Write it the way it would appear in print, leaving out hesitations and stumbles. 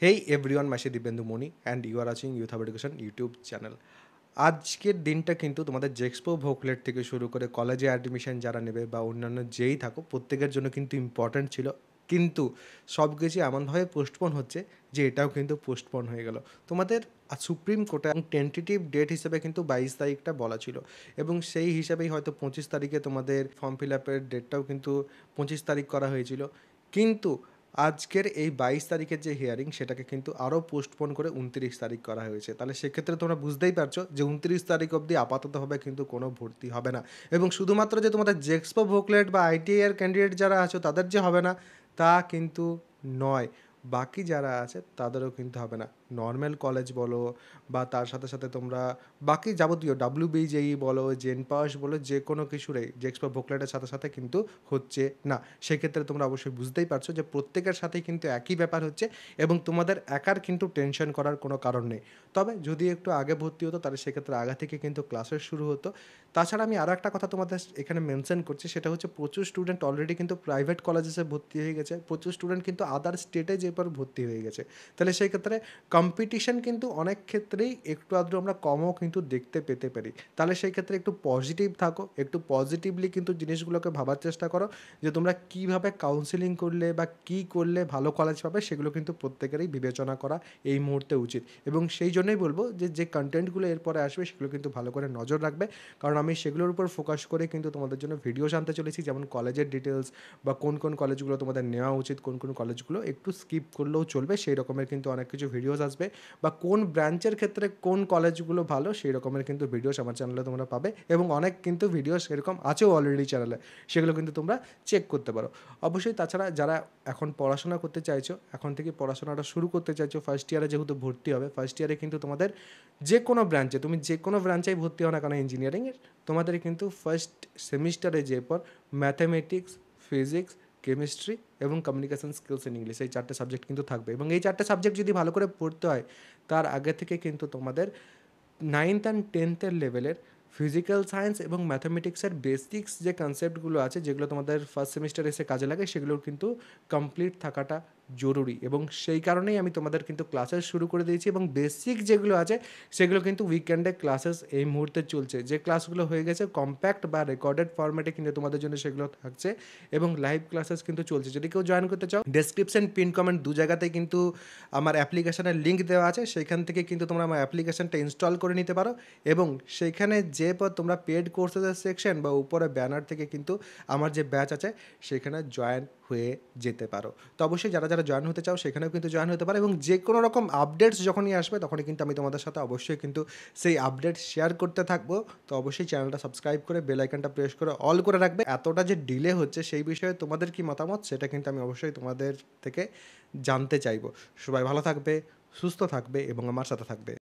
হেই everyone, মাসি Dibyendu Moni and you are watching Youth Hub Education YouTube channel. আজকের দিনটা কিন্তু তোমাদের জেক্সপো ভোকলেট থেকে শুরু করে কলেজে অ্যাডমিশন যারা নেবে বা অন্যান্য যেই থাকো প্রত্যেকের জন্য কিন্তু ইম্পর্ট্যান্ট ছিল। কিন্তু সব কিছু এমনভাবে পোস্টপোন হচ্ছে যে এটাও কিন্তু পোস্টপোন হয়ে গেল। তোমাদের সুপ্রিম কোর্টে টেন্টেটিভ ডেট হিসেবে কিন্তু 22 তারিখটা বলা ছিল, এবং সেই হিসাবেই হয়তো 25 তারিখে তোমাদের ফর্ম ফিল আপের ডেটটাও কিন্তু 25 তারিখ করা হয়েছিল। কিন্তু আজকের এই 22 তারিখের যে হিয়ারিং সেটাকে কিন্তু আরও পোস্টপোন করে 29 তারিখ করা হয়েছে। তাহলে সেক্ষেত্রে তোমরা বুঝতেই পারছো যে 29 তারিখ অবধি আপাততভাবে কিন্তু কোনো ভর্তি হবে না। এবং শুধুমাত্র যে তোমাদের জেক্সপো ভোকলেট বা আইটিআই এর ক্যান্ডিডেট যারা আছো তাদের যে হবে না তা কিন্তু নয়, বাকি যারা আছে তাদেরও কিন্তু হবে না। নর্মাল কলেজ বলো বা তার সাথে সাথে তোমরা বাকি যাবতীয় ডাব্লিউবিজেই বলো, জেন পাস বলো, যে কোনো কিছুরেই জেক্সপো ভোকলেটের সাথে সাথে কিন্তু হচ্ছে না। সেক্ষেত্রে তোমরা অবশ্যই বুঝতেই পারছো যে প্রত্যেকের সাথেই কিন্তু একই ব্যাপার হচ্ছে, এবং তোমাদের একার কিন্তু টেনশন করার কোনো কারণ নেই। তবে যদি একটু আগে ভর্তি হতো তাহলে সেক্ষেত্রে আগে থেকে কিন্তু ক্লাসেস শুরু হতো। তাছাড়া আমি আরও একটা কথা তোমাদের এখানে মেনশন করছি, সেটা হচ্ছে প্রচুর স্টুডেন্ট অলরেডি কিন্তু প্রাইভেট কলেজেসে ভর্তি হয়ে গেছে, প্রচুর স্টুডেন্ট কিন্তু আদার স্টেটে যেপর ভর্তি হয়ে গেছে। তাহলে সেই ক্ষেত্রে কম্পিটিশন কিন্তু অনেক ক্ষেত্রেই একটু আধটু আমরা কমও কিন্তু দেখতে পেতে পারি। তাহলে সেই ক্ষেত্রে একটু পজিটিভ থাকো, একটু পজিটিভলি কিন্তু জিনিসগুলোকে ভাবার চেষ্টা করো যে তোমরা কীভাবে কাউন্সেলিং করলে বা কী করলে ভালো কলেজ পাবে, সেগুলো কিন্তু প্রত্যেকেরই বিবেচনা করা এই মুহূর্তে উচিত। এবং সেই জন্যই বলবো যে যে কন্টেন্টগুলো এরপরে আসবে সেগুলো কিন্তু ভালো করে নজর রাখবে, কারণ আমি সেগুলোর উপর ফোকাস করে কিন্তু তোমাদের জন্য ভিডিও আনতে চলেছি, যেমন কলেজের ডিটেলস বা কোন কোন কলেজগুলো তোমাদের নেওয়া উচিত, কোন কোন কলেজগুলো একটু স্কিপ করলেও চলবে, সেই রকমের কিন্তু অনেক কিছু ভিডিওস আসবে। বা কোন ব্রাঞ্চের ক্ষেত্রে কোন কলেজগুলো ভালো সেই রকমের কিন্তু ভিডিওস আমার চ্যানেলে তোমরা পাবে, এবং অনেক কিন্তু ভিডিওস এরকম আছেও অলরেডি চ্যানেলে, সেগুলো কিন্তু তোমরা চেক করতে পারো অবশ্যই। তাছাড়া যারা এখন পড়াশোনা করতে চাইছো, এখন থেকে পড়াশোনাটা শুরু করতে চাইছো, ফার্স্ট ইয়ারে যেহেতু ভর্তি হবে, ফার্স্ট ইয়ারে কিন্তু তোমাদের যে কোনো ব্রাঞ্চে, তুমি যে কোনো ব্রাঞ্চেই ভর্তি হও না কেন ইঞ্জিনিয়ারিংয়ের, তোমাদের কিন্তু ফার্স্ট সেমিস্টারে যে পর ম্যাথামেটিক্স, ফিজিক্স, কেমিস্ট্রি এবং কমিউনিকেশন স্কিলস ইন ইংলিশ, এই 4টে সাবজেক্ট কিন্তু থাকবে। এবং এই 4টে সাবজেক্ট যদি ভালো করে পড়তে হয়, তার আগে থেকে কিন্তু তোমাদের 9th অ্যান্ড 10th লেভেলের ফিজিক্যাল সায়েন্স এবং ম্যাথামেটিক্সের বেসিক্স যে কনসেপ্টগুলো আছে, যেগুলো তোমাদের ফার্স্ট সেমিস্টারে এসে কাজে লাগে, সেগুলোর কিন্তু কমপ্লিট থাকাটা জরুরি। এবং সেই কারণেই আমি তোমাদের কিন্তু ক্লাসেস শুরু করে দিয়েছি, এবং বেসিক যেগুলো আছে সেগুলো কিন্তু উইকেন্ডে ক্লাসেস এই মুহূর্তে চলছে। যে ক্লাসগুলো হয়ে গেছে কম্প্যাক্ট বা রেকর্ডেড ফরম্যাটে কিন্তু তোমাদের জন্য সেগুলো থাকছে, এবং লাইভ ক্লাসেস কিন্তু চলছে। যদি কেউ জয়েন করতে চাও, ডেসক্রিপশন, পিন কমেন্ট দু জায়গাতেই কিন্তু আমার অ্যাপ্লিকেশনের লিঙ্ক দেওয়া আছে, সেইখান থেকে কিন্তু তোমরা আমার অ্যাপ্লিকেশনটা ইনস্টল করে নিতে পারো। এবং সেইখানে যে পর তোমরা পেড কোর্সেসের সেকশন বা উপরে ব্যানার থেকে কিন্তু আমার যে ব্যাচ আছে সেখানে জয়েন হয়ে যেতে পারো। তো অবশ্যই যারা যারা জয়েন হতে চাও সেখানেও কিন্তু জয়েন হতে পারো, এবং যে কোনো রকম আপডেটস যখনই আসবে তখনই কিন্তু আমি তোমাদের সাথে অবশ্যই কিন্তু সেই আপডেট শেয়ার করতে থাকবো। তো অবশ্যই চ্যানেলটা সাবস্ক্রাইব করে বেল আইকনটা প্রেস করে অল করে রাখবে। এতটা যে ডিলে হচ্ছে সেই বিষয়ে তোমাদের কি মতামত, সেটা কিন্তু আমি অবশ্যই তোমাদের থেকে জানতে চাইবো। সবাই ভালো থাকবে, সুস্থ থাকবে এবং আমার সাথে থাকবে।